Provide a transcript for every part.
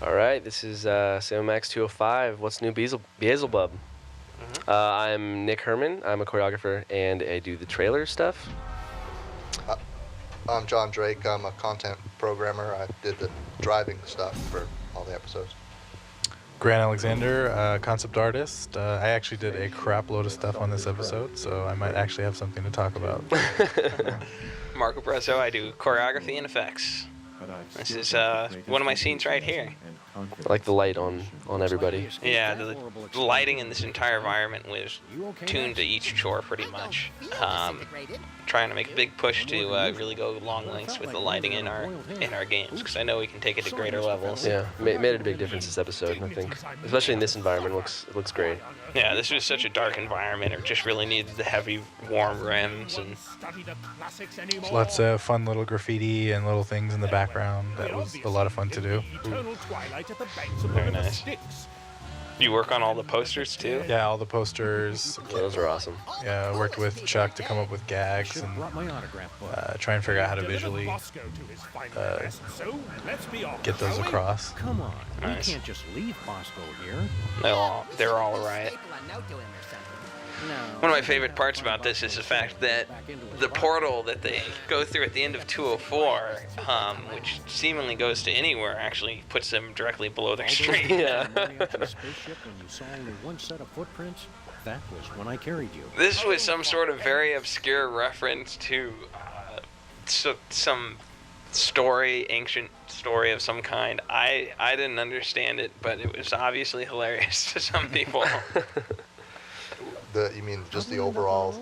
All right, this is Max 205. What's new, Beelzebub? I'm Nick Herman. I'm a choreographer, and I do the trailer stuff. I'm John Drake. I'm a content programmer. I did the driving stuff for all the episodes. Grant Alexander, concept artist. I actually did a crap load of stuff on this episode, so I might actually have something to talk about. Marco Prezzo, I do choreography and effects. This is one of my scenes right here. I like the light on everybody. Yeah, the lighting in this entire environment was tuned to each chore pretty much. Trying to make a big push to really go long lengths with the lighting in our games, because I know we can take it to greater levels. Yeah, made it a big difference this episode, I think. Especially in this environment, it looks great. Yeah, this was such a dark environment. It just really needed the heavy, warm rims and Lots of fun little graffiti and little things in the background. That was a lot of fun to do. Very nice. You work on all the posters too? Yeah, all the posters. Yeah, those are awesome. Yeah, I worked with Chuck to come up with gags and try and figure out how to visually get those across. Come on, Nice. you can't just leave Bosco here. They're all a riot. One of my favorite parts about this is the fact that the portal that they go through at the end of 204, which seemingly goes to anywhere, actually puts them directly below their street. Yeah. Spaceship when you saw only one set of footprints, that was when I carried you. This was some sort of very obscure reference to some story, ancient story of some kind. I didn't understand it, but it was obviously hilarious to some people. You mean just the overall?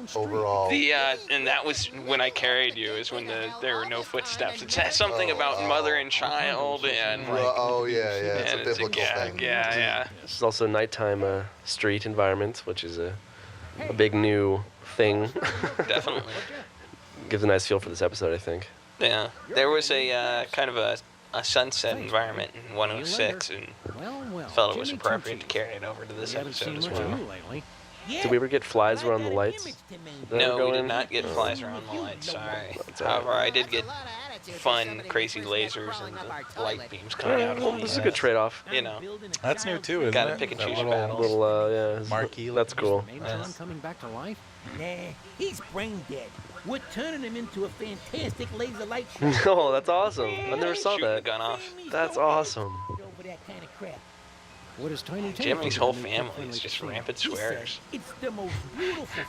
And that was when I carried you, is when there were no footsteps. It says something about mother and child and like. It's a biblical thing. Yeah. This is also nighttime street environment, which is a big new thing. Definitely. Gives a nice feel for this episode, I think. Yeah. There was a kind of a sunset environment in 106, and felt it was appropriate to carry it over to this episode as well. Did we ever get flies around the lights? No, we did not get flies around the lights, sorry. However, I did get fun, crazy lasers and the light beams coming out of them. This is a good trade-off. You know. That's new too, isn't Gotta it? pick and That choose your battles. Little, marquee. That's cool. John coming back to life? Nah, he's brain dead. We're turning him into a fantastic laser light show. Oh, that's awesome. I never saw Shooting the that. gun off. That's awesome. Over that kind of crap. What is Tiny Tim Jimmy's doing whole to make family friendly is just casino? rampant He said, swearers. it's the most beautiful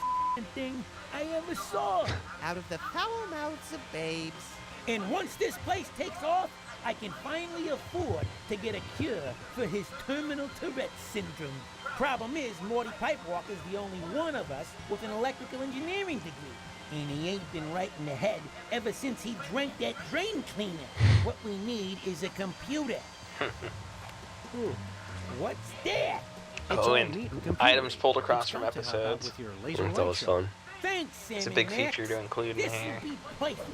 thing I ever saw. Out of the foul mouths of babes. And once this place takes off, I can finally afford to get a cure for his terminal Tourette syndrome. Problem is, Morty Pipewalker's the only one of us with an electrical engineering degree. And he ain't been right in the head ever since he drank that drain cleaner. What we need is a computer. Ooh, what's that? Oh, and items pulled across from episodes. It's always fun. Thanks, Sam. It's a big feature to include in This here. will be perfect.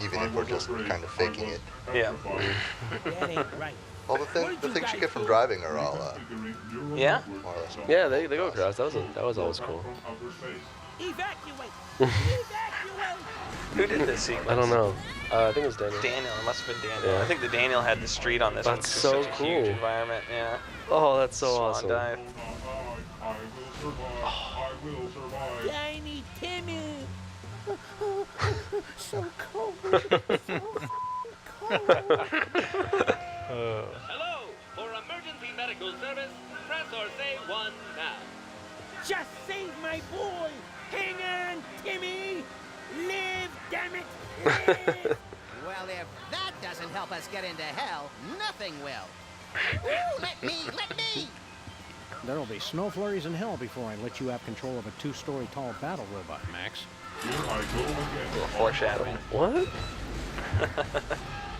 Even if we're just kind of faking it. Yeah. That ain't right. All the things you get from driving are all Yeah? more or less. Yeah, they go across. That was always cool. Evacuate! Evacuate! Who did this sequence? I don't know. I think it was Daniel. Daniel. It must have been Daniel. Yeah. I think the Daniel had the street on this one. That's 'cause so it's such a huge cool. environment. Yeah. Oh, that's so Swan awesome. dive. Tiny Timmy! So cold. Hello! For emergency medical service, press or say 1 now. Just save my boy! Hang on, Timmy! Live, damn it! Live! Well, if that doesn't help us get into hell, nothing will. Ooh, let me! There'll be snow flurries in hell before I let you have control of a 2-story tall battle robot, Max. Foreshadowing. What?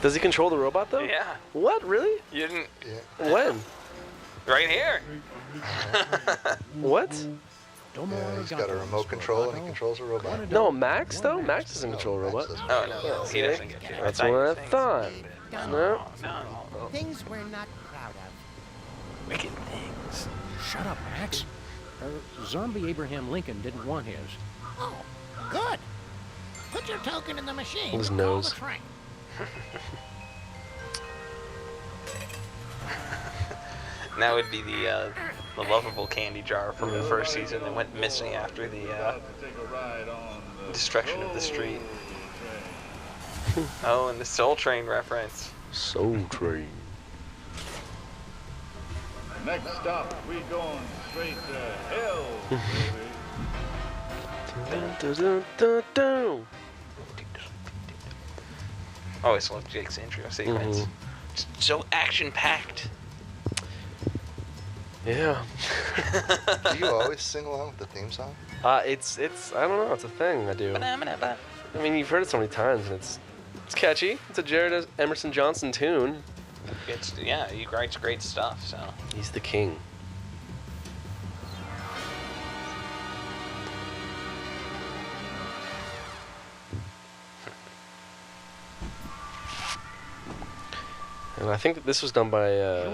Does he control the robot though? Yeah. What? Really? You didn't. When? Right here. What? Yeah, he's got a remote control and he controls a robot. No, Max though? Max doesn't control a robot. Oh no, he doesn't get you. That's what I thought. No. Things we're not proud of. Wicked things. Shut up, Max. Zombie Abraham Lincoln didn't want his. Oh, good. Put your token in the machine. His Call nose. the train. That would be the lovable candy jar from the first season that went missing after the destruction of the street. Oh, and the Soul Train reference. Soul Train. Next stop, we going straight to hell, baby. Always love Jake's intro sequence. Just so action-packed. Yeah. Do you always sing along with the theme song? It's I don't know, it's a thing I do. I mean, you've heard it so many times, and it's catchy. It's a Jared Emerson Johnson tune. Yeah, he writes great stuff, so. He's the king. And I think that this was done by, I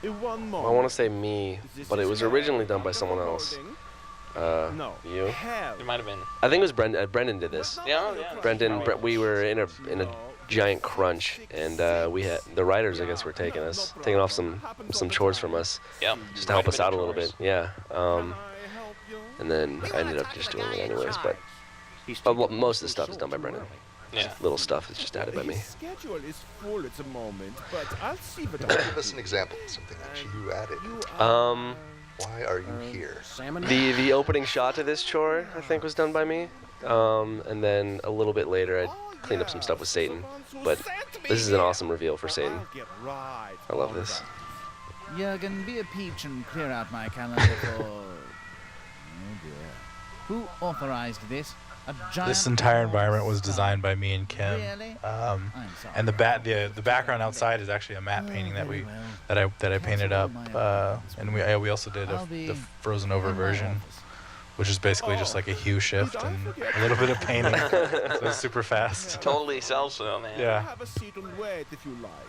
want to say me, but it was originally done by someone else. You? It might have been. I think it was Brendan. Brendan did this. Yeah. Brendan, we were in a giant crunch, and we had the writers, I guess, were taking off some chores from us, Yep. just to help us out a little bit. Yeah. And then I ended up just doing it anyways. But most of the stuff is done by Brendan. Yeah. Little stuff is just added by me. Schedule is full at the moment, but I'll see what Give us an example of something that you added. Why are you here? The opening shot to this chore, I think, was done by me. And then a little bit later, I cleaned up some stuff with Satan. But this is an awesome reveal for Satan. I love this. Jurgen, be a peach and clear out my calendar for... Oh dear. Who authorized this? This entire environment was designed by me and Kim. Really? And the background outside is actually a matte painting that I painted up. And we also did the frozen over version, which is basically just like a hue shift and a little bit of painting. So it's super fast. Totally sells though, man. Yeah.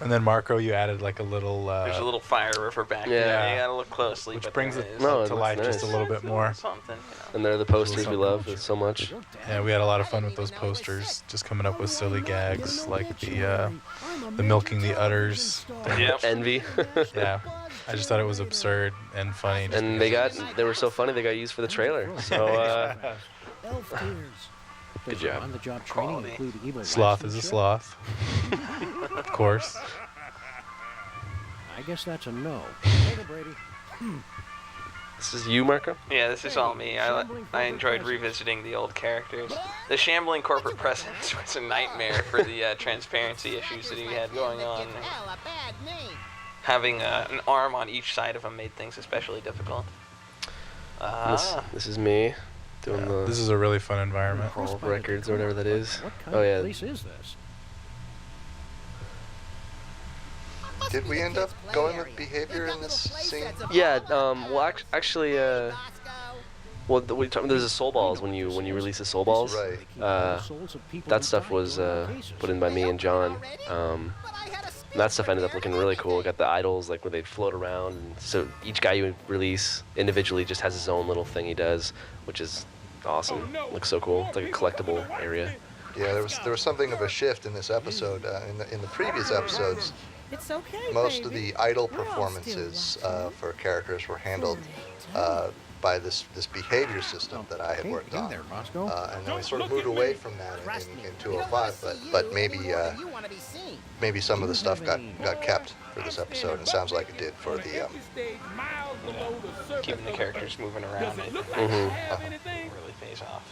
And then Marco, you added like a little. There's a little fire river back there. You gotta look closely. Which but brings there it is. to life just a little bit more. Something, And they're the posters we love so much. Yeah, we had a lot of fun with those posters, just coming up with silly gags like the milking the udders. Yep. Envy. Yeah. I just thought it was absurd and funny. And they were so funny they got used for the trailer. So good job. On-the-job training include evil Sloth is a sloth. Of course. I guess that's a no. Later, Brady. This is you, Marco? Yeah, this is all me. I enjoyed revisiting the old characters. The shambling corporate presence was a nightmare for the transparency issues that he had going on. Having an arm on each side of him made things especially difficult. This is me doing the. This is a really fun environment. Roll records or whatever that is. What kind Oh of yeah. place is this? Did we end up going with behavior in this scene? Yeah. Well, actually, there's a soul balls when you release the soul balls. Right. That stuff was put in by me and John. That stuff ended up looking really cool. Got the idols like where they float around, and so each guy you release individually just has his own little thing he does, which is awesome. Looks so cool. It's like a collectible area. Yeah, there was something of a shift in this episode. In the previous episodes, most of the idol performances for characters were handled by this behavior system that I had worked on. And then we sort of moved away from that in 205, but maybe some of the stuff got kept for this episode, and it sounds like it did for the Keeping the characters moving around Mhm. really pays off.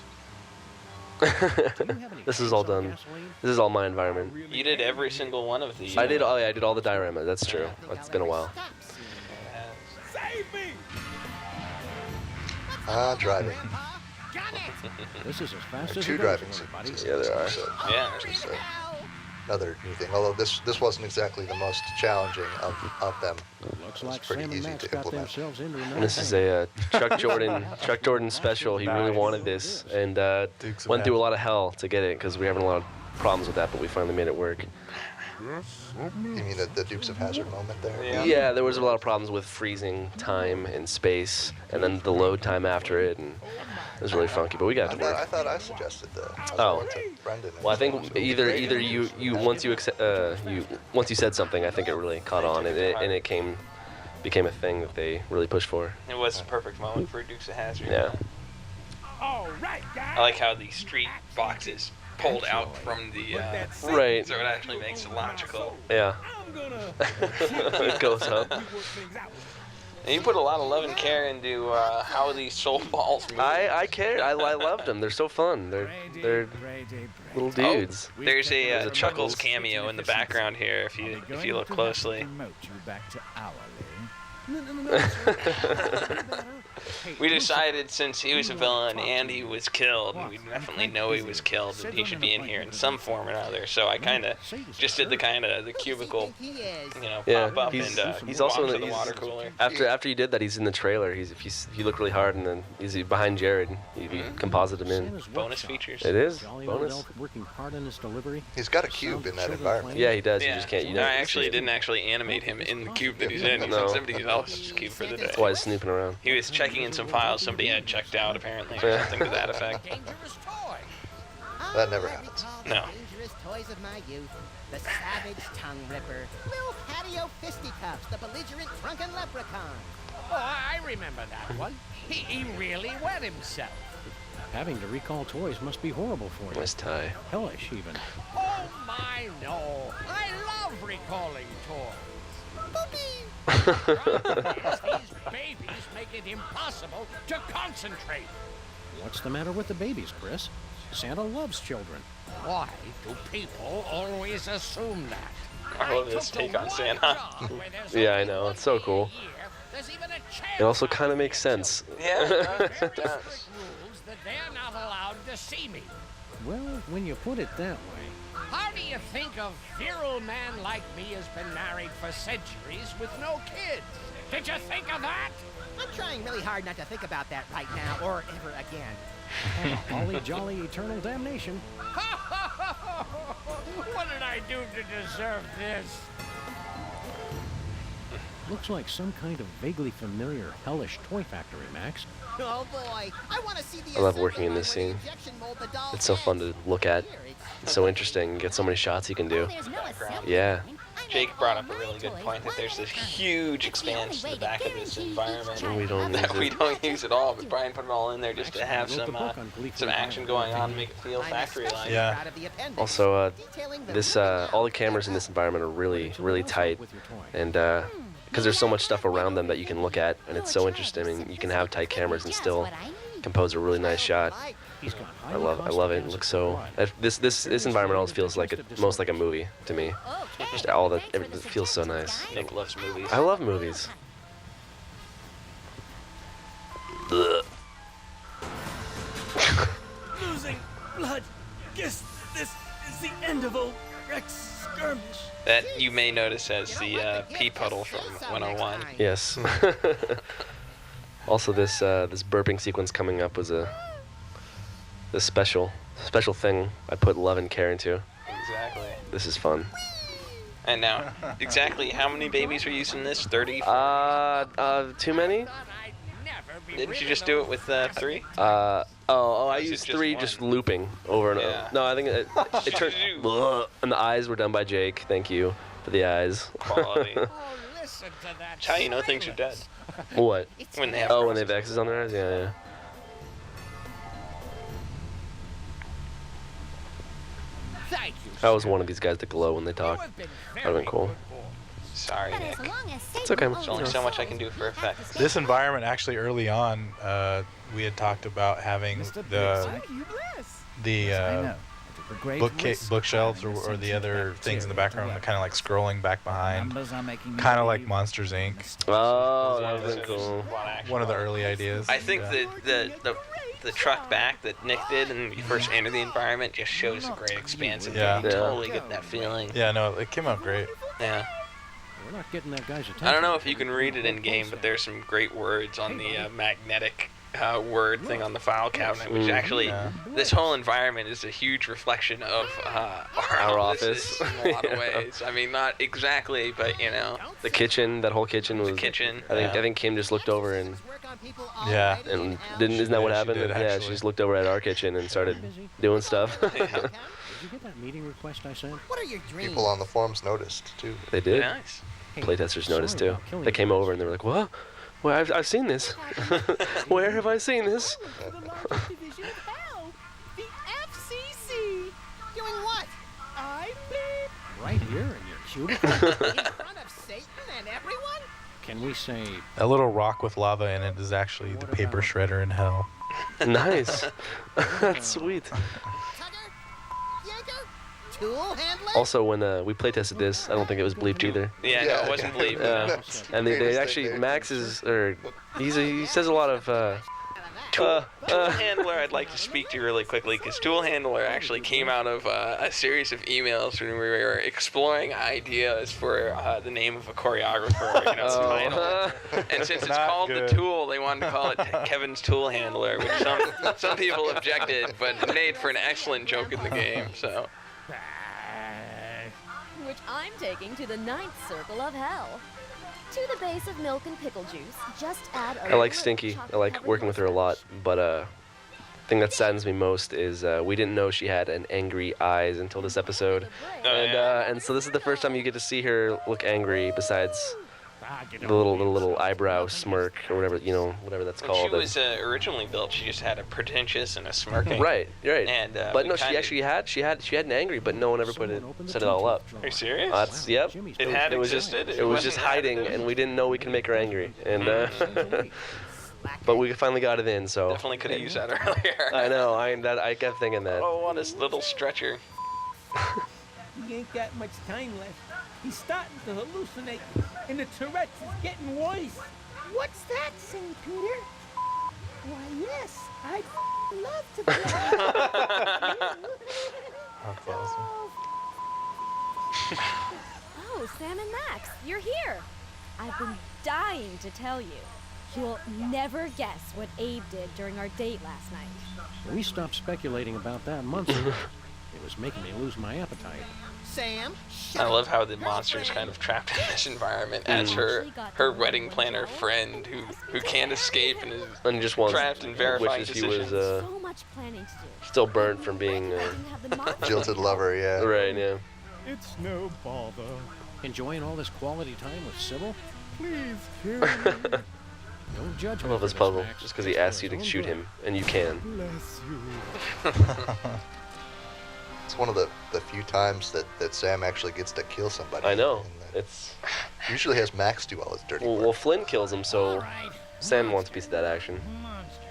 This is all done. This is all my environment. You did every single one of these. I did all the dioramas. That's true. It's been a while. driving. This is as fast as Two it goes, driving everybody. sequences. Yeah, there are. Yeah. Which is another new thing. Although this wasn't exactly the most challenging of them. Looks It was like pretty Sam and easy Max to got implement. themselves into And this is a Chuck Jordan special. He really wanted this, and went through a lot of hell to get it because we were having a lot of problems with that, but we finally made it work. You mean the Dukes of Hazzard moment there? Yeah, there was a lot of problems with freezing time and space, and then the load time after it, and it was really funky. But we got it to work. I thought I suggested that. Oh. Went to Brendan. Well, I think either you once you said something, I think it really caught on, and it came became a thing that they really pushed for. It was a perfect moment for Dukes of Hazzard. Yeah. All right, guys. I like how the street boxes pulled out from the Right. so it actually makes it logical. Yeah. I'm gonna It goes up. work things out. And you put a lot of love and care into how these soul balls move. I cared. I loved them. They're so fun. They're little dudes. There's a There's a Chuckles Chuckles. cameo in the background here if you look closely. We decided since he was a villain and he was killed, and we definitely know he was killed, that he should be in here in some form or another. So I kind of just did the cubicle, Yeah, pop up he's- and he's walk also in to the- the he's- water cooler. After you did that, he's in the trailer. If you look really hard and then he's behind Jared, you composite him in. Bonus features. It is Jolly old bonus. elf working hard on his delivery. He's got a cube in that environment. Yeah, he does. Yeah, You just can't. You I actually didn't animate him in the cube that he's in. He's in somebody else's cube for the day. That's why he's snooping around. He was checking in some files somebody had checked out, apparently, or something to that effect. Dangerous toy. That never happens. No. Dangerous toys of my youth. The savage tongue ripper. Lil Patio Fisticuffs, the belligerent drunken leprechaun. Oh, I remember that one. He really wet himself. Having to recall toys must be horrible for you. Nice tie. Hellish, even. Oh my no! I love recalling toys. These babies make it impossible to concentrate. What's the matter with the babies, Chris? Santa loves children. Why do people always assume that? I love this take on Santa. Yeah, I know. It's so cool. It also kind of makes sense. Yeah, it does. Rules that they're not allowed to see me. Well, when you put it that way. How do you think a virile man like me has been married for centuries with no kids? Did you think of that? I'm trying really hard not to think about that right now or ever again. Holly jolly eternal damnation. What did I do to deserve this? Looks like some kind of vaguely familiar hellish toy factory, Max. Oh boy, I want to see the I love working in this scene. It's so fun to look at. It's so interesting. You get so many shots you can do. Yeah. Jake brought up a really good point that there's this huge expanse in the back of this environment And we don't that use we it. don't use at all, but Brian put it all in there just to have some action going on and make it feel factory-like. Yeah. Also, this all the cameras in this environment are really, really tight, and because there's so much stuff around them that you can look at, and it's so interesting. And you can have tight cameras and still compose a really nice shot. I love it. It looks so. This environment always feels like most like a movie to me. Just all that. It feels so nice. Nick loves movies. I love movies. Ugh. Losing blood. Guess this is the end of old Rex skirmish. That you may notice as the pea puddle from 101. Yes. Also, this burping sequence coming up was this special thing I put love and care into. Exactly. This is fun. And now, exactly how many babies were using this? 30? Too many? Didn't you just do it with 3? I This is used just 3 one. just looping over and Yeah. over. No, I think it turned. Ugh. And the eyes were done by Jake. Thank you for the eyes. Quality. Oh, listen to that. That's how you know things are dead. What? When they have When they have crosses. X's on their eyes? Yeah. Thank you. I was one of these guys that glow when they talk. That'd have been cool. Sorry, Nick. It's okay. There's only so much I can do for effect. This environment, actually, early on, we had talked about having the bookshelves or the other things in the background, kind of like scrolling back behind, kind of like Monsters Inc. Oh, One that of would have been those cool. One of the early ideas. I think Yeah. the truck back that Nick did when you first enter the environment just shows a great expanse. And Yeah. you Yeah. totally get that feeling. Yeah, no, it came out great. Yeah. We're not getting that guy's attention. I don't know if you can read it in game, but there's some great words on the magnetic word thing on the file cabinet, which actually, Yeah. this whole environment is a huge reflection of Our office. in a lot of Yeah. ways. I mean, not exactly, but you know, The kitchen, that whole kitchen was. the kitchen. I think Kim just looked over and Yeah. isn't that what Yeah, she happened? did, Yeah, she actually. just looked over at our kitchen and started doing stuff. Did you get that meeting request I sent? What are your dreams? People on the forums noticed too. They did. Nice. playtesters noticed too. They came over and they were like, "What? Well, I've seen this. Where have I seen this?" The largest division of hell, the FCC. Doing what? I bleep. Right here in your cubicle? In front of Satan and everyone? Can we say... A little rock with lava in it is actually the paper shredder in hell. Nice. That's sweet. Tugger? Yanker? Tool handler? Also, when we playtested this, I don't think it was bleeped either. Yeah, no, it wasn't bleeped. And they actually, Max is, or he says a lot of. Tool Handler, I'd like to speak to really quickly, because Tool Handler actually came out of a series of emails when we were exploring ideas for the name of a choreographer, title. And since it's called The Tool, they wanted to call it Kevin's Tool Handler, which some people objected, but made for an excellent joke in the game. So. Which I'm taking to the 9th circle of hell. To the base of milk and pickle juice, just add a I like Stinky. I like working with her a lot, but the thing that saddens me most is we didn't know she had an angry eyes until this episode, and so this is the first time you get to see her look angry. Besides the little eyebrow smirk or whatever whatever that's called. When she was originally built, she just had a pretentious and a smirking. Right. And but no, she actually had an angry, but no one ever set it all up. Are you serious? That's yep. It was existed. It was just hiding, and we didn't know we could make her angry, and but we finally got it in. So definitely could have used that earlier. I know. I kept thinking that. Oh, on his little stretcher. He ain't got much time left. He's starting to hallucinate, and the Tourette's is getting worse. What's that, St. Peter? Why, yes, I'd love to play. That's awesome. Oh, Sam and Max, you're here. I've been dying to tell you. You'll never guess what Abe did during our date last night. We stopped speculating about that months ago. It was making me lose my appetite. Sam? I love how the monster's kind of trapped in this environment as her wedding planner friend who can't escape and is just wants, trapped in verifying wishes decisions. he was So much planning to do. still burnt from being Jilted lover, yeah. right, yeah. It's no bother. Enjoying all this quality time with Sybil? Please hear me. Don't judge I me love for this puzzle Max. just because he asks you to shoot him, and you can. Bless you. It's one of the few times that Sam actually gets to kill somebody. I know. And It's usually has Max do all his dirty work. well, Flynn kills him, so Sam wants a piece of that action. Monster.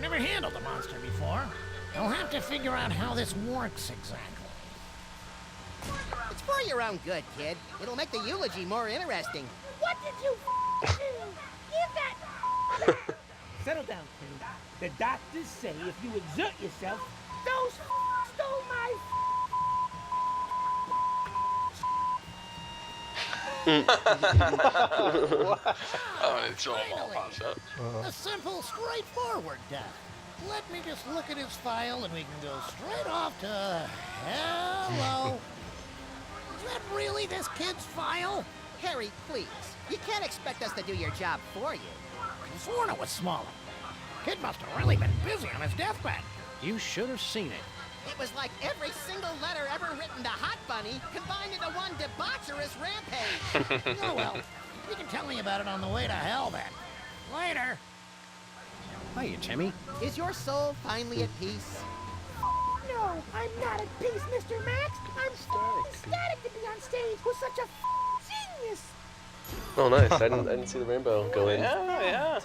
Never handled a monster before. I'll have to figure out how this works exactly. It's for your own good, kid. It'll make the eulogy more interesting. What did you do? Give that... Settle down, kid. The doctors say if you exert yourself, those stole my... Oh, it's all pops up. A simple, straightforward death. Let me just look at his file and we can go straight off to... Hello. Is that really this kid's file? Harry, please. You can't expect us to do your job for you. I sworn it was smaller. Kid must have really been busy on his deathbed. You should have seen it. It was like every single letter ever written to Hot Bunny combined into one debaucherous rampage. Oh well, you can tell me about it on the way to hell then. Later. Hiya, Timmy. Is your soul finally at peace? No, I'm not at peace, Mr. Max. I'm ecstatic to be on stage with such a genius. Oh, nice. I didn't see the rainbow go in. Yeah.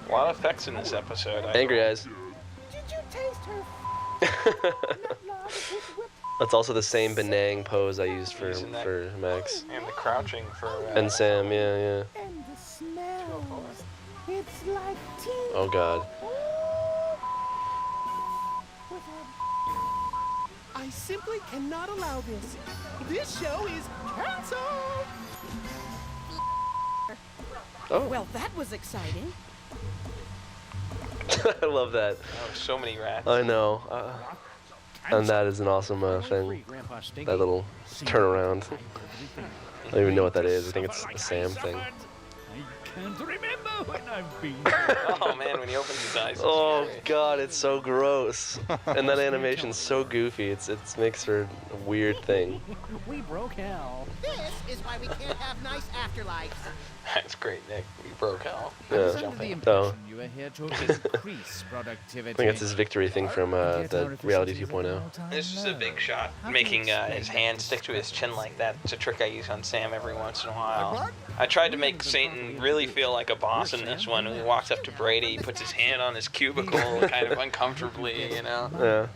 A lot of effects in this episode. Angry eyes. Did you taste her? That's also the same Benang pose I used for Max. And the crouching for... And Sam, yeah. And the smells. It's like tea. Oh, God. I simply cannot allow this. This show is canceled. Oh. Well, that was exciting. I love that. Oh, so many rats. I know. And that is an awesome thing. That little turnaround. I don't even know what that is. I think it's a Sam thing. I can't remember. And I've been. Oh man, when he opens his eyes. Oh god, it's so gross. And that animation's so goofy. It makes for a weird thing. We broke hell. This is why we can't have nice afterlives. That's great, Nick. We broke hell. I was Yeah. under the Oh. impression you were here to increase productivity. I think it's his victory thing from the Reality 2.0. This is a big shot, making his hand stick to his chin like that. It's a trick I use on Sam every once in a while. I tried to make Satan really feel like a boss in this one. When he walks up to Brady, he puts his hand on his cubicle kind of uncomfortably, you know? Yeah.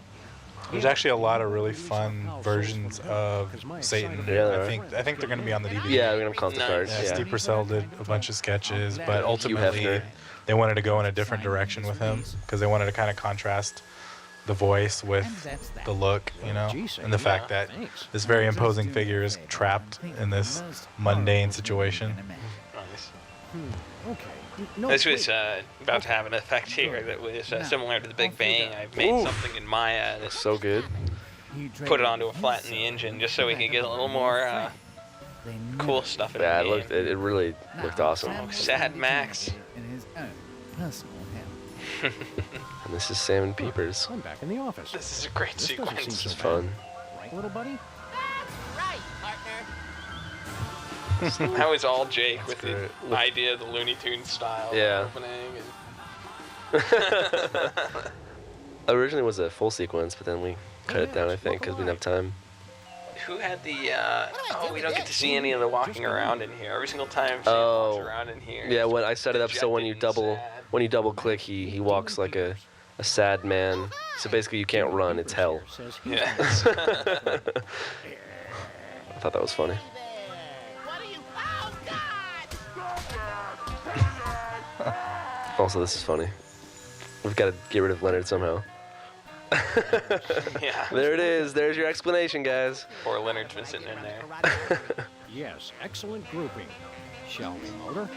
There's actually a lot of really fun versions of Satan. Yeah, I think they're going to be on the DVD. Yeah, we're gonna concept art. Yeah, Yeah. Steve Purcell did a bunch of sketches, but ultimately Hefner. they wanted to go in a different direction with him because they wanted to kind of contrast the voice with the look, you know, and the fact that this very imposing figure is trapped in this mundane situation. Okay. This was about to have an effect here that was similar to the Big Bang. I've made something in Maya that's So good. put it onto a flat in the engine just so we can get a little more cool stuff in Yeah, the game. it really looked awesome. Oh, sad Max. in his own personal hell. And this is Sam and Peepers. I'm back in the office. This is a great This doesn't sequence. seem This so is bad. fun. Right, little buddy? Right, partner. That was all Jake with the great. idea of the Looney Tunes style Yeah. opening. Originally was a full sequence, but then we cut it down, I think, because we didn't have time. Who had the, oh, we don't get to see any of the walking around in here. Every single time Sam Oh. walks around in here. Yeah, when I set it up so when you dejected and double click, he walks like a sad man. So basically you can't run, it's hell. Says sad. he's Yes. I thought that was funny. What are you? Oh, God! Also, this is funny. We've got to get rid of Leonard somehow. Yeah. There it is. There's your explanation, guys. Poor Leonard's been sitting in there. Yes, excellent grouping. Shall we, Mulder?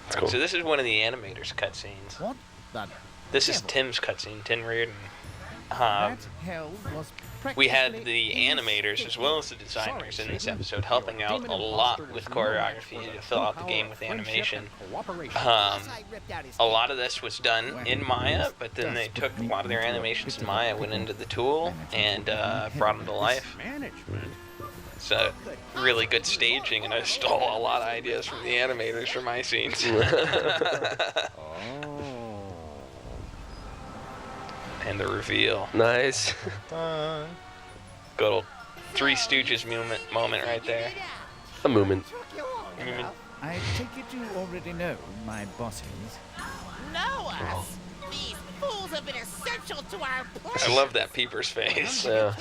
It's cool. So this is one of the animators' cutscenes. What the This is Tim's cutscene, Tim Reardon. that hell was We had practically the animators as well as the designers in this episode helping out a lot with choreography to fill out the game with animation. A lot of this was done in Maya, but then they took a lot of their animations in Maya, went into the tool, and brought them to life. Management. It's a really good staging, and I stole a lot of ideas from the animators for my scenes. And the reveal. Nice. Good old Three Stooges moment right there. A moment. I take it you already know my bosses. Know us? These fools have been essential to our plan. I love that Peepers face. Yeah.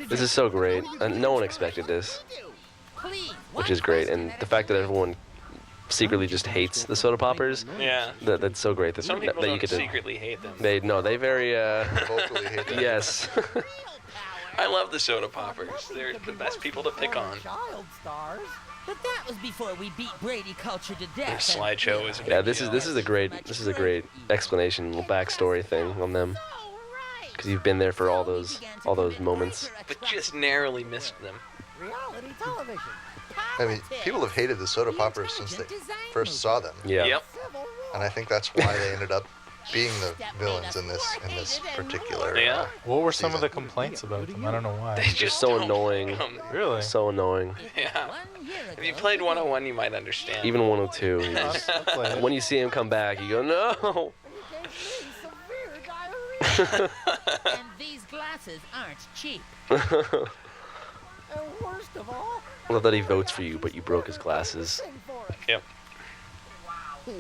This is so great. And no one expected this, Please, which is great. And the fact that everyone secretly just hates the soda poppers, Yeah. that's so great. That, Some people that you don't get to. secretly hate them. They very Vocally hate that. yes. I love the soda poppers. They're the best people to pick on. child stars. But that was before we beat Brady culture to Their death. slideshow is a big Yeah, this deal. is a great explanation, little backstory thing on them, because you've been there for all those moments. But just narrowly missed them. Reality television. I mean, people have hated the soda poppers since they first saw them, Yeah. Yep. and I think that's why they ended up being the villains in this particular. Yeah. What were some of the complaints about them? I don't know why. They just so don't annoying. like 'em. Really? So annoying. Yeah. If you played 101, you might understand. Even 102. I'll play it. When you see him come back, you go, no. And these glasses aren't cheap. And worst of all, I love that he votes for you, but you broke his glasses. sing for us. Yep.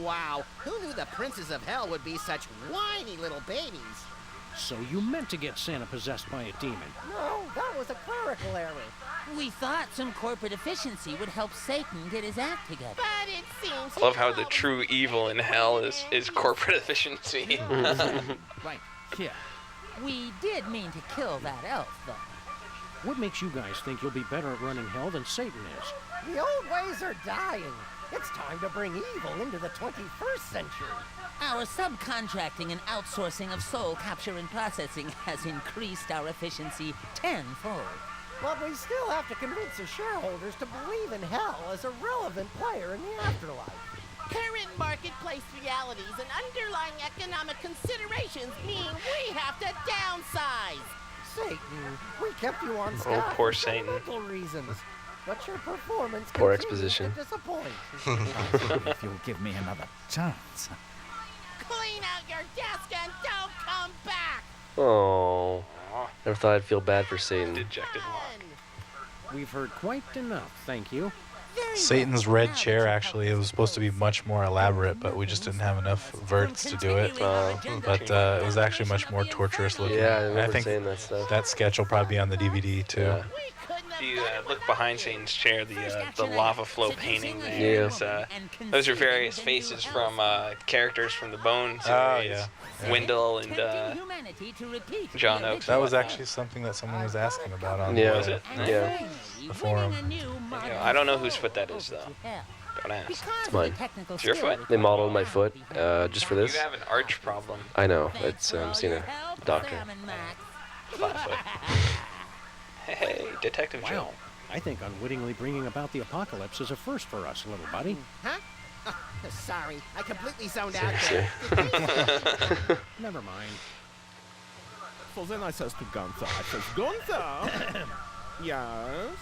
Wow, who knew the princes of hell would be such whiny little babies? So you meant to get Santa possessed by a demon. No, that was a clerical error. We thought some corporate efficiency would help Satan get his act together. But it seems I love how the true evil in hell is corporate efficiency. Right, here. We did mean to kill that elf, though. What makes you guys think you'll be better at running hell than Satan is? The old ways are dying. It's time to bring evil into the 21st century. Our subcontracting and outsourcing of soul capture and processing has increased our efficiency tenfold. But we still have to convince the shareholders to believe in hell as a relevant player in the afterlife. Current marketplace realities and underlying economic considerations mean we have to downsize. Satan, we kept you on staff Oh, poor for Satan. sentimental reasons. But your performance Poor continues exposition. to disappoint. If you'll give me another chance. Clean out your desk and don't come back. Oh, never thought I'd feel bad for Satan. Dejected look. We've heard quite enough, thank you. Satan's red chair, actually, it was supposed to be much more elaborate, but we just didn't have enough verts to do it. But it was actually much more torturous looking. Yeah, I And remember think saying that stuff. that sketch will probably be on the DVD too. Yeah. If you look behind Satan's chair, the lava flow painting there is, those are various faces from characters from the Bone series. Oh, yeah. Wendell and John Oakes. That was actually something that someone was asking about on Yeah. the, Was it? Yeah. the forum. I don't know whose foot that is, though. Don't ask. It's mine. It's your foot? They modeled my foot just for this. You have an arch problem. I know. It's seen a doctor. Flat foot. Hey, Detective Joe. Wow. I think unwittingly bringing about the apocalypse is a first for us, little buddy. Huh? Oh, sorry, I completely zoned out Seriously. there. Never mind. So then I says to Gunther, Gunther! Yes?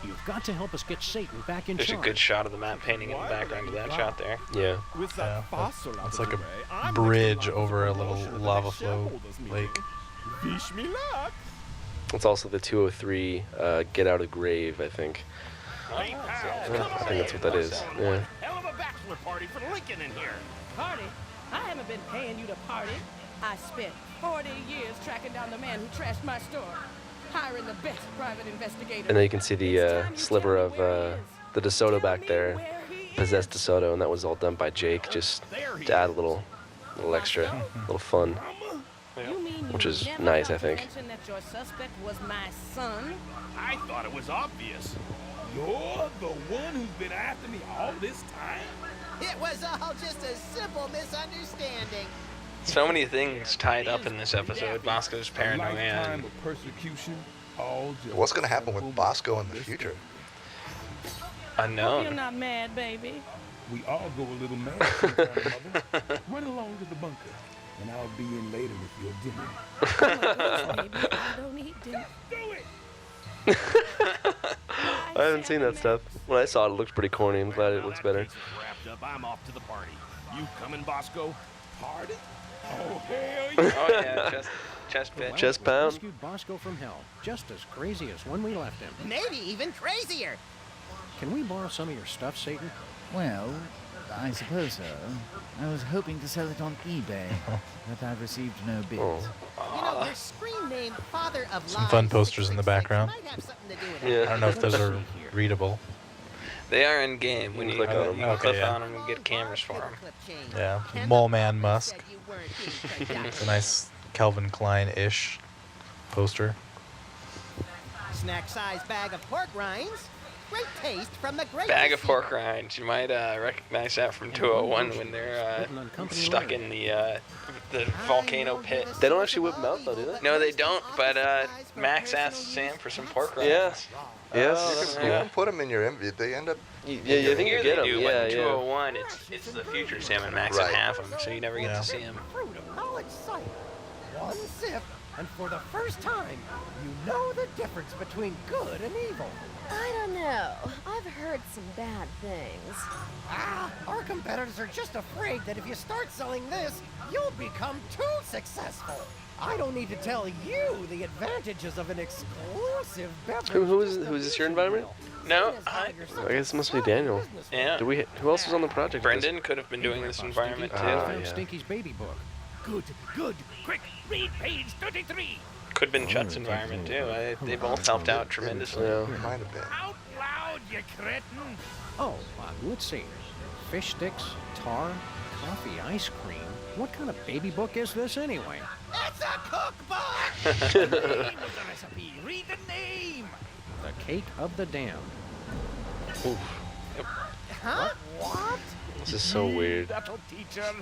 You've got to help us get Satan back in There's a charge. good shot of the map painting in the background of that shot there. Yeah. With Yeah, that fossil out it's of like the a way, I'm bridge next in line over a for little promotion at the lava next flow shareholders meeting. lake. Wish me luck. It's also the 203 Get Out of Grave, I think. Hey, pal, Yeah, come I on think that's in. what that is. Yeah. Hell of a bachelor party for Lincoln in here. Party? I haven't been paying you to party. I spent 40 years tracking down the man who trashed my store, hiring the best private investigator. And then you can see the sliver of the DeSoto back there, possessed DeSoto, and that was all done by Jake, just to add a little extra, little fun, You mean which you is never nice, thought I to think. mention that your suspect was my son? I thought it was obvious. You're the one who's been after me all this time? It was all just a simple misunderstanding. So many things tied up in this episode. Bosco's paranoia. Lifetime of persecution, all just What's going to happen with Bosco in the future? You're Unknown. not mad, baby. we all go a little mad sometimes, Mother. Run along to the bunker, and I'll be in later with your dinner. Oh, baby, I don't eat dinner. Do it! I haven't seen that stuff. When I saw it, it looked pretty corny. I'm glad it looks better. Wrapped up, I'm off to the party. You coming, Bosco? Party? Oh, hell yeah! Oh yeah, chest bit. Chest pound. Rescued Bosco from hell, just as crazy as when we left him. Maybe even crazier. Can we borrow some of your stuff, Satan? Well, I suppose so. I was hoping to sell it on eBay, but I've received no bids. Oh. You know, your screen name, Father of Some Lies, fun posters in the 666, background. might have something to do with Yeah. I don't know if those are readable. They are in game. When you Click on them. you click Okay, yeah. on them and get cameras for them. Clip chain. Yeah, Ken Mole Man Musk. said you weren't being tricked out. It's a nice Calvin Klein-ish poster. Snack-sized bag of pork rinds. Great taste from the great. Bag of pork rinds. You might recognize that from 201 when they're stuck in the volcano pit. They don't actually whip them out, though, do they? No, they don't. But Max asked Sam for some pork rinds. Yeah. Yes. You can put them in your envy. They end up. Yeah, I think you Here get they them. do, Yeah, but in yeah. 201, it's the future Sam and Max that Right. have them, so you never get Yeah. to see them. Fruit of knowledge sight. One sip, and for the first time, you know the difference between good and evil. I don't know. I've heard some bad things. Our competitors are just afraid that if you start selling this, you'll become too successful. I don't need to tell you the advantages of an exclusive beverage. Who is this? Your environment? No, I guess it must be Daniel. yeah. Who else was on the project? Brendan could have been doing this environment too. Found yeah. Stinky's baby book. Good. Quick, read page 33. Could have been Chut's environment too. They both helped out tremendously. Yeah. Might have been. Out loud, you cretin. Oh, let's see. Fish sticks, tar, coffee ice cream. What kind of baby book is this anyway? It's a cookbook. The name of the recipe. Read the name. The Cake of the Damned. Oof. Huh? What? This is so weird. That'll teach her.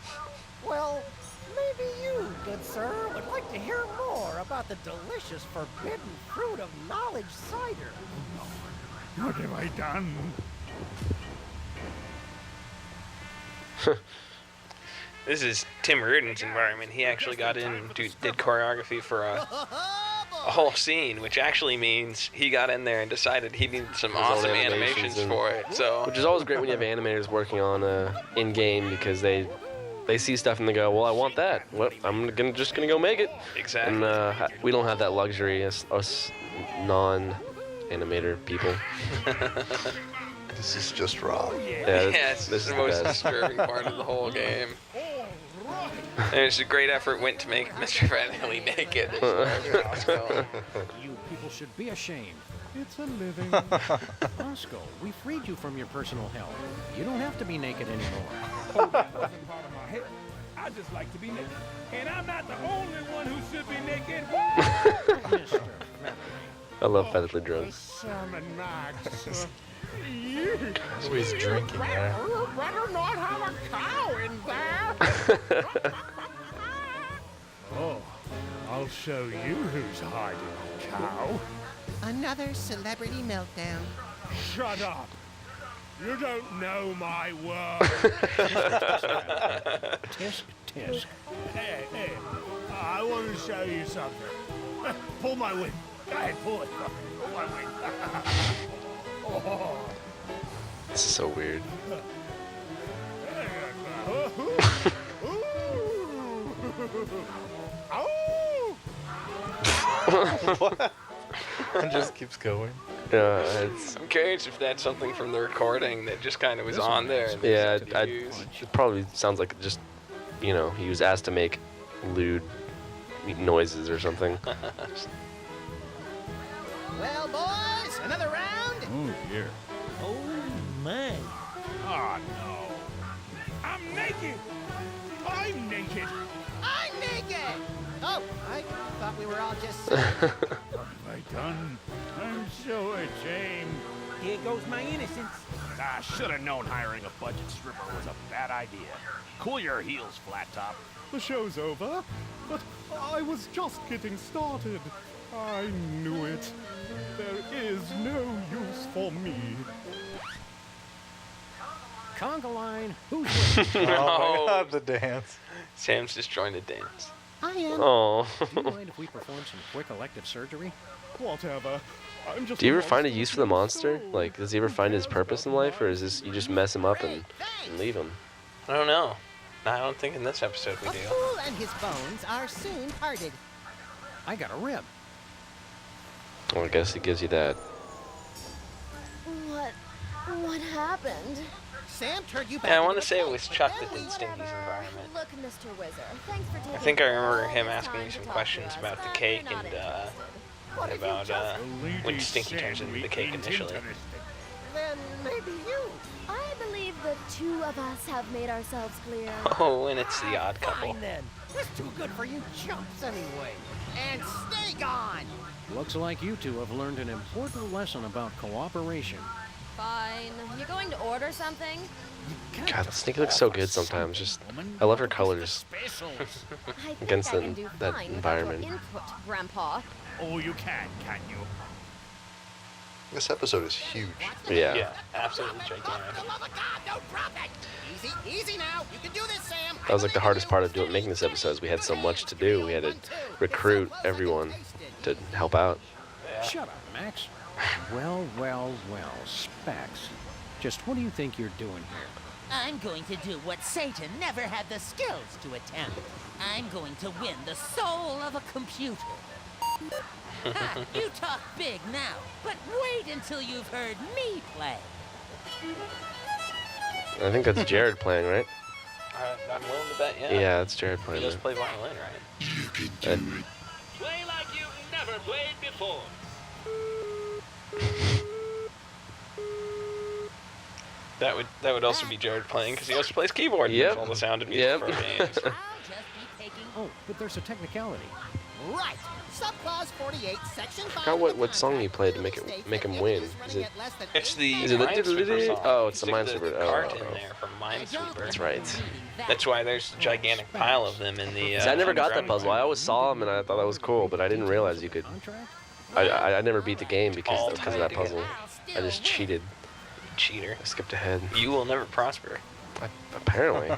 Well, maybe you, good sir, would like to hear more about the delicious forbidden fruit of knowledge cider. What have I done? This is Tim Reardon's environment. He actually got in and did choreography for a whole scene, which actually means he got in there and decided he needed some His own awesome animations for it. So, which is always great when you have animators working on in game, because they see stuff and they go, well, I want that. Well, I'm just gonna go make it. Exactly. And we don't have that luxury as us non-animator people. This is just raw. Yeah, it's this is the the most best. disturbing part of the whole game. And it's a great effort went to make Mr. Vanelli naked. You people should be ashamed. It's a living. Roscoe, we freed you from your personal hell. You don't have to be naked anymore. Oh, that wasn't part of my head. I just like to be naked. And I'm not the only one who should be naked. Mr. I love Featherly Drunk. Salmon Max. So he's drinking there. Better not have a cow in there. Oh, I'll show you who's hiding, cow. Another celebrity meltdown. Shut up. You don't know my word. Tisk, tisk. Hey, I want to show you something. Pull my wing. Go ahead, pull it. Pull my wing. Oh. This is so weird. What? It just keeps going. Yeah, it's. I'm curious if that's something from the recording that just kind of was on there. And Yeah, used. it probably sounds like just, he was asked to make lewd noises or something. Well, boys, another round? Oh, dear. Oh, my. Oh, no. I'm naked. I'm naked. I'm naked! Oh, I thought we were all just... What have I done? I'm so ashamed. Here goes my innocence. I should have known hiring a budget stripper was a bad idea. Cool your heels, Flat Top. The show's over, but I was just getting started. I knew it. There is no use for me. Conga line. Who's winning? Oh my God, the dance. Sam's just joined the dance. I am. Oh. Do you mind if we perform some quick elective surgery? Whatever. I'm just Do you ever find a use for the monster? Like, does he ever find his purpose in life, or is this you just mess him up and leave him? I don't know. I don't think in this episode we A do. fool and his bones are soon parted. I got a rib. Well, I guess he gives you that. What happened? Sam turned you back. Yeah, I want to into say a it was cake. Chuck that did Stinky's environment. Look, Mr. Wizard, thanks for taking I think I remember all him this asking time me to some talk to questions us, about the but cake you're not and interested. about when Stinky turns into the cake initially. Then maybe you. I believe the two of us have made ourselves clear. Oh, and it's the odd couple. Fine then. It's too good for you chumps anyway. And stay gone! Looks like you two have learned an important lesson about cooperation. Fine. You going to order something? God, Stinky looks so good sometimes. Just, I love her colors I think against I can do that fine environment. without your input, Grandpa. Oh, you can't you? This episode is huge. Yeah. Absolutely gigantic. For the love of God, don't drop it! Easy now. You can do this, Sam. That was like the hardest part of making this episode. Is we had so much to do. We had to recruit everyone to help out. Shut up, Max. Well, Specs. Just what do you think you're doing here? I'm going to do what Satan never had the skills to attempt. I'm going to win the soul of a computer. Ha, you talk big now, but wait until you've heard me play. I think that's Jared playing, right? I'm willing to bet, yeah. Yeah, that's Jared He playing. does That. play violin, right? Play like you've never played before. That would also be Jared playing because he also plays keyboard and Yep. makes all the sound and music Yep. for games. Oh, but there's a technicality. Right. Subclause 48, section 5. I forgot what song you played to make him win. It's the Is it the Minesweeper song. Oh, it's the Stick Minesweeper. cart Oh. in there from Minesweeper. That's right. That's why there's a gigantic pile of them in the. See, I never got that underground puzzle. I always saw them and I thought that was cool, but I didn't realize you could. I never beat the game because of that puzzle. I just cheated. Cheater. I skipped ahead. You will never prosper. Apparently.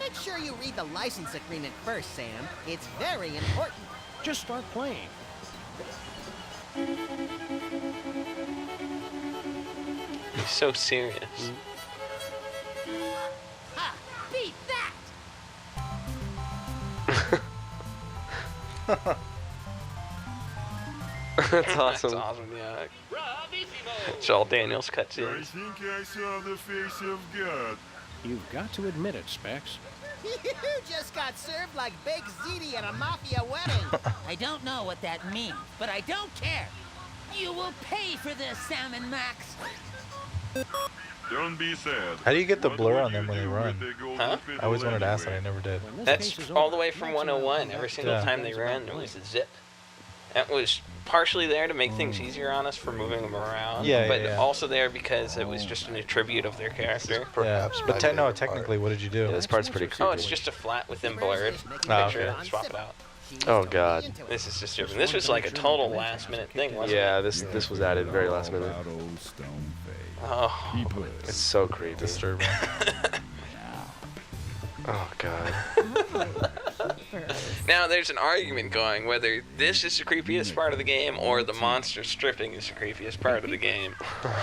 Make sure you read the license agreement first, Sam. It's very important. Just start playing. He's so serious. Ha! Beat that! That's awesome. That's awesome, yeah. It's all Daniel's cutscenes. I think I saw the face of God. You've got to admit it, Specs. You just got served like baked ziti at a mafia wedding. I don't know what that means, but I don't care. You will pay for this, Sam and Max. Don't be sad. How do you get the blur on them when they run? Huh? I always wanted to ask that. I never did. That's all the way from 101. Every single time they ran, there was a zip. That was partially there to make things easier on us for moving them around, but also there because it was just an attribute of their character. Perhaps. But technically, what did you do? Yeah, this part's pretty creepy. Oh, it's just a flat with them blurred Oh, picture. okay. Swap it out. Oh god. This is just different. This was like a total last minute thing, wasn't Yeah, it? this was added very last minute. Oh, it's so creepy. Disturbing. Oh god. Now there's an argument going whether this is the creepiest part of the game or the monster stripping is the creepiest part of the game.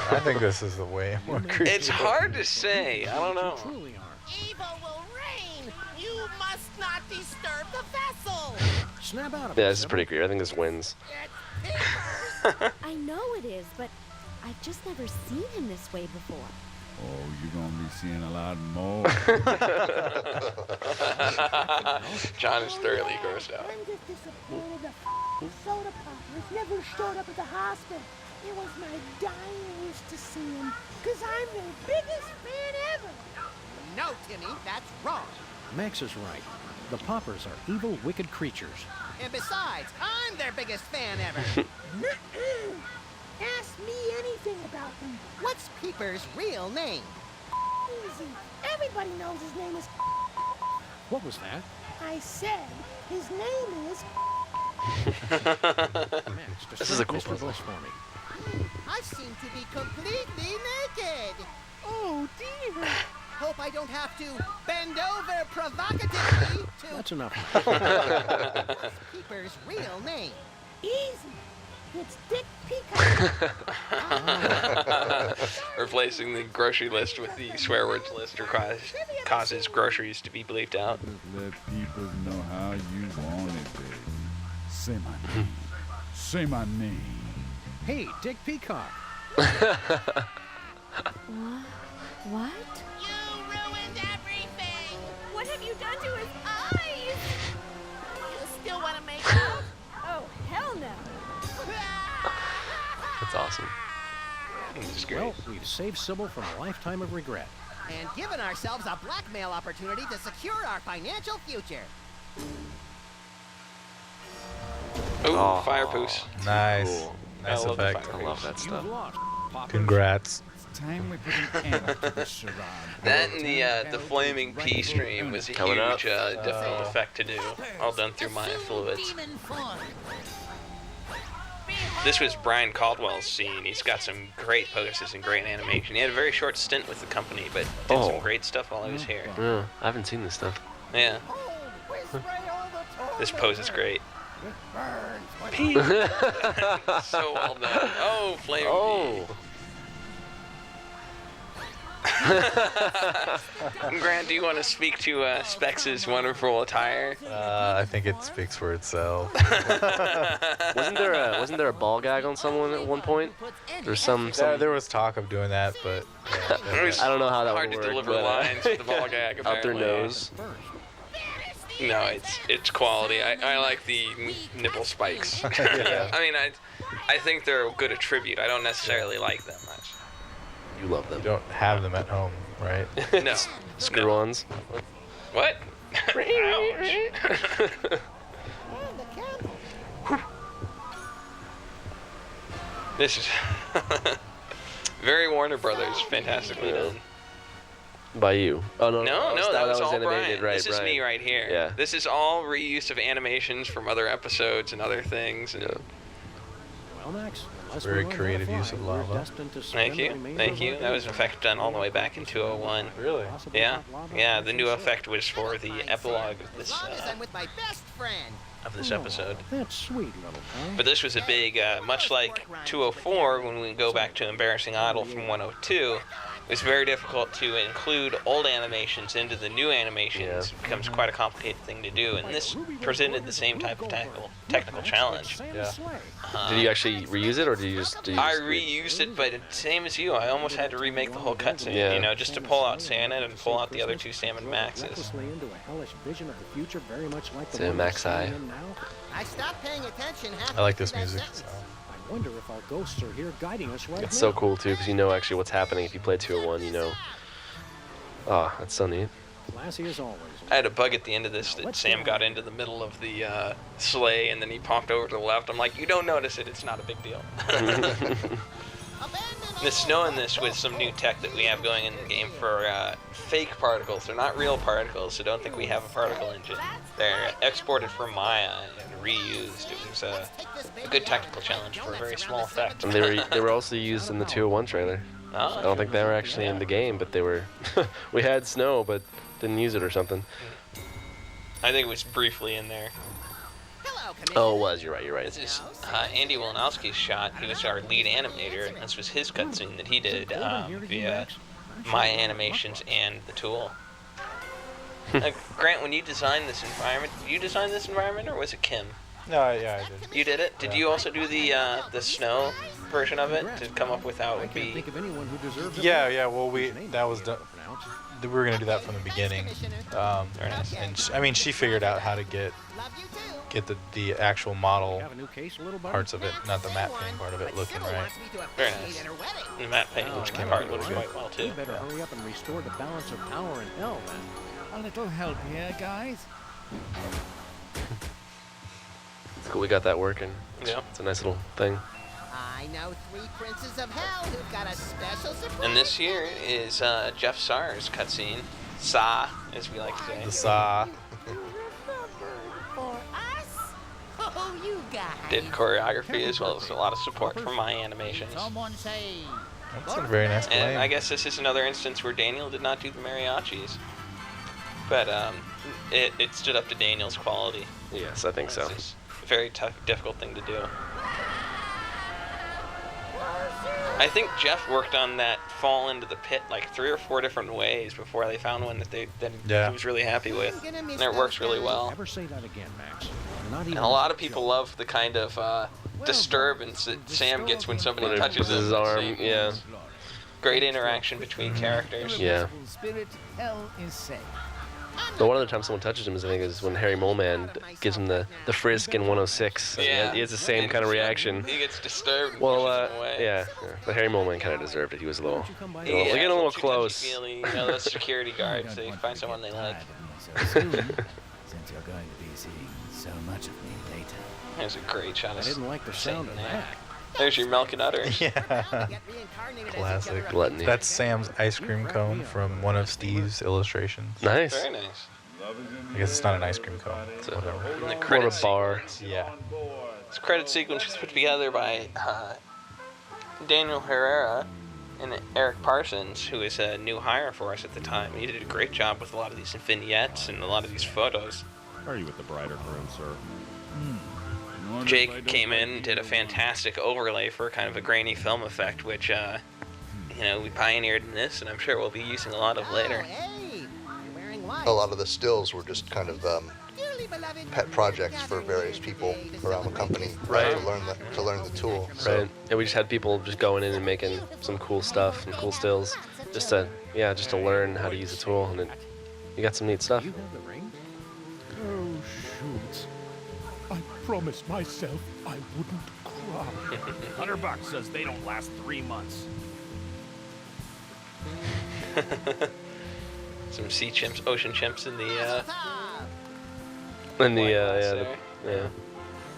I think this is the way more creepy. It's hard to say. I don't know. Evil will reign. You must not disturb the vessel. Snap out of Yeah, this is pretty creepy. I think this wins. I know it is, but I've just never seen him this way before. Oh, you're gonna be seeing a lot more. John is thoroughly grossed out. I'm just disappointed the soda poppers never showed up at the hospital. It was my dying wish to see him, because I'm their biggest fan ever. No, Timmy, that's wrong. Max is right. The Poppers are evil, wicked creatures. And besides, I'm their biggest fan ever. Ask me anything about them. What's Peeper's real name? Easy. Everybody knows his name is. What was that? I said his name is. Max, This is a cool Mr. puzzle. Bush for me. I seem to be completely naked. Oh dear. Hope I don't have to bend over provocatively to. That's enough. What's Peeper's real name? Easy. It's Dick Peacock. Replacing the grocery list with the swear words list causes groceries to be bleeped out. Just let people know how you want it, baby. Say my name. Say my name. Hey, Dick Peacock. What? You ruined everything. What have you done to his eyes? You still want to make out? Oh, hell no. That's awesome. It's great. Well, we've saved Sybil from a lifetime of regret. And given ourselves a blackmail opportunity to secure our financial future. Ooh, Oh. fire poos. Nice. Cool. Nice I love the effect. fire I love poos. that You stuff. lost, Poppers. Congrats. It's time we put an end to this charade. That and the flaming pea stream was a Coming up. huge difficult effect to do. All done through my fluids. Demon form. This was Brian Caldwell's scene. He's got some great poses and great animation. He had a very short stint with the company, but did some great stuff while he was here. Yeah, I haven't seen this stuff. Yeah, Oh, we spray all the toilet. this pose is great. It burns. when Pea. So well done. Oh, flaming Oh. pea. Grant, do you want to speak to Specs' wonderful attire? I think it speaks for itself. Wasn't there a ball gag on someone at one point? There's some. There was talk of doing that, but It was I don't know how that hard would to work. deliver but, lines with the ball gag. out their apparently. nose. No, it's quality. I like the nipple spikes. Yeah. I mean, I think they're a good attribute. I don't necessarily like them much. You love you them. don't have them at home, right? No. Screw-ons. What? Ouch. And the camp This is very Warner Brothers, fantastically done. By you. Oh, no, No, that was all animated. Brian. Right, This is Brian. me right here. Yeah. This is all reuse of animations from other episodes and other things. And Well, Max, unless Very we learn how to creative fly, use of we're lava. destined to Thank spend the you, remainder thank of you. our That was an days effect done all the way back in 201. Really? Yeah, yeah. The new effect was for the epilogue of this I'm with my best friend. episode. That's sweet, little pal. But this was a big, much like 204, when we go back to Embarrassing Idol from 102, it was very difficult to include old animations into the new animations. It becomes quite a complicated thing to do, and this presented the same type of technical challenge. Yeah. Did you actually reuse it, or did you just? I reused it, but same as you, I almost had to remake the whole cutscene, Yeah. you know, just to pull out Santa and pull out the other two Salmon Maxes. Recklessly into a hellish vision of the future, very much like the Sam one Max we're Eye. standing in now. I stopped paying attention. I like this music. So. I wonder if our ghosts are here guiding us right It's now. so cool too, because you know actually what's happening if you play 201. You know. Oh, that's so neat. Classy as always. I had a bug at the end of this that Sam got into the middle of the sleigh and then he popped over to the left. I'm like, you don't notice it, it's not a big deal. The snow in this was some new tech that we have going in the game for fake particles. They're not real particles, so don't think we have a particle engine. They're exported from Maya and reused. It was a good technical challenge for a very small effect. And they were also used in the 201 trailer. Oh, I don't think they were actually in the game, but they were. We had snow, but didn't use it or something. I think it was briefly in there. Oh, it was. You're right. This is Andy Wilanowski's shot. He was our lead animator, and this was his cutscene that he did via my animations and the tool. Grant, when you designed this environment, did you design this environment or was it Kim? No, yeah, I did. You did it? Did you also do the snow version of it to come up with how it would be? Think of anyone who deserves it. Yeah. Well, that was done. We were gonna do that from the beginning. And she figured out how to get the actual model parts of it, not the matte painting part of it, looking right. Very nice. The matte painting part looks quite well too. We better hurry up and restore the balance of power in hell then. A little help here, guys. It's cool we got that working. Yeah. It's a nice little thing. I know 3 princes of hell who've got a special surprise. And this here is Jeff Saar's cutscene. Sa, as we like to say. The Sa. For us? Oh, you guys. Did choreography as well as a lot of support from my animations. Someone say. That's a very nice And claim. I guess this is another instance where Daniel did not do the mariachis. But it stood up to Daniel's quality. Yes, I think so. It's a very tough, difficult thing to do. I think Jeff worked on that fall into the pit like 3 or 4 different ways before they found one that he was really happy with. And it works really well. Never say that again, Max. And a lot of people love the kind of disturbance that Sam gets when somebody When it touches pushes his arm, yeah. Great interaction between characters. Yeah. Spirit, hell is safe. The one other time someone touches him is when Harry Moleman gives him the frisk in 106. Yeah. He has the same kind of reaction. He gets disturbed. And Well, pushes him away. yeah. But Harry Moleman kind of deserved it. He was a little, Yeah, getting a little touchy-touchy close. feely, you know, those security guards, they find someone they like. Since you're going to be seeing so much of me later. There's a great shot of I didn't like the sound of that. There's your milk and udders. Yeah. Classic. Gluttony. That's Sam's ice cream cone from one of Steve's illustrations. Nice. Very nice. I guess it's not an ice cream cone. So, Whatever. And the more credit of a bar. Yeah. This credit sequence was put together by Daniel Herrera and Eric Parsons, who is a new hire for us at the time. He did a great job with a lot of these vignettes and a lot of these photos. Are you with the bride or groom, sir? Jake came in and did a fantastic overlay for kind of a grainy film effect, which, we pioneered in this, and I'm sure we'll be using a lot of later. A lot of the stills were just kind of pet projects for various people around the company Right. to learn the tool. So Right. And we just had people just going in and making some cool stuff and cool stills, just to learn how to use the tool, and you got some neat stuff. You have the ring? Oh, shoot. I promised myself I wouldn't cry. $100 says they don't last 3 months. Some sea chimps, ocean chimps in the And the White House yeah.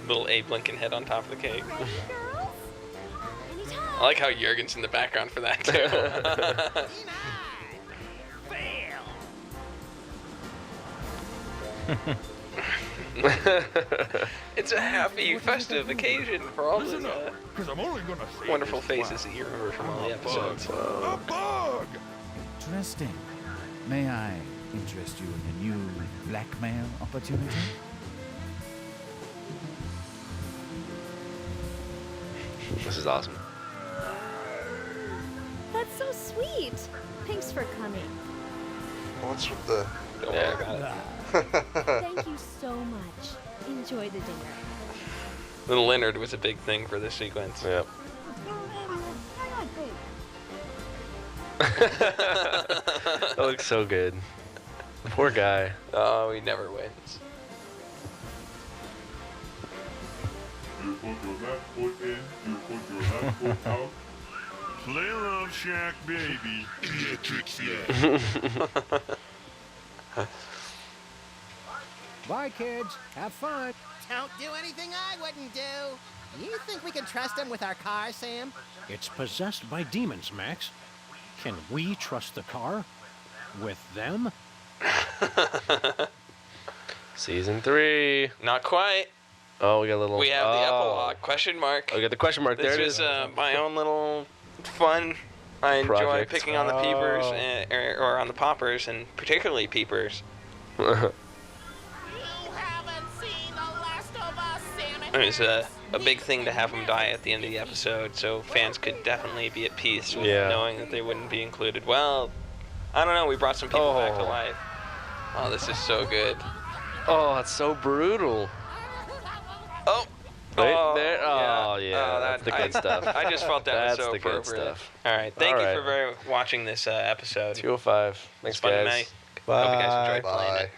little Abe Lincoln head on top of the cake. Girls? like how Jurgen's in the background for that too. It's a happy, festive occasion for all the wonderful faces that you remember from all the episodes. A bug! Interesting. May I interest you in a new blackmail opportunity? This is awesome. That's so sweet. Thanks for coming. What's with the... Don't worry about it. Thank you so much. Enjoy the dinner. Little Leonard was a big thing for this sequence. Yep. That looks so good. Poor guy. Oh, he never wins. You put your left foot in, you put your left foot out. Play Love Shack, baby. Bye, kids. Have fun. Don't do anything I wouldn't do. You think we can trust him with our car, Sam? It's possessed by demons, Max. Can we trust the car? With them? Season 3. Not quite. Oh, we got a little... We have the epilogue, question mark. Oh, we got the question mark. There it is. This is my own little fun. I enjoy Project. picking on the peepers, or on the poppers, and particularly peepers. It was a big thing to have him die at the end of the episode, so fans could definitely be at peace with knowing that they wouldn't be included. Well, I don't know, we brought some people back to life. Oh, this is so good. Oh, that's so brutal. Oh! Right oh, there? Oh, yeah. Oh, that's the good stuff. I just felt that was That's so the good appropriate. stuff. All right, thank All you right. for watching this episode. 205. Thanks, It's fun guys. tonight. Bye. Hope you guys enjoyed Bye. playing it.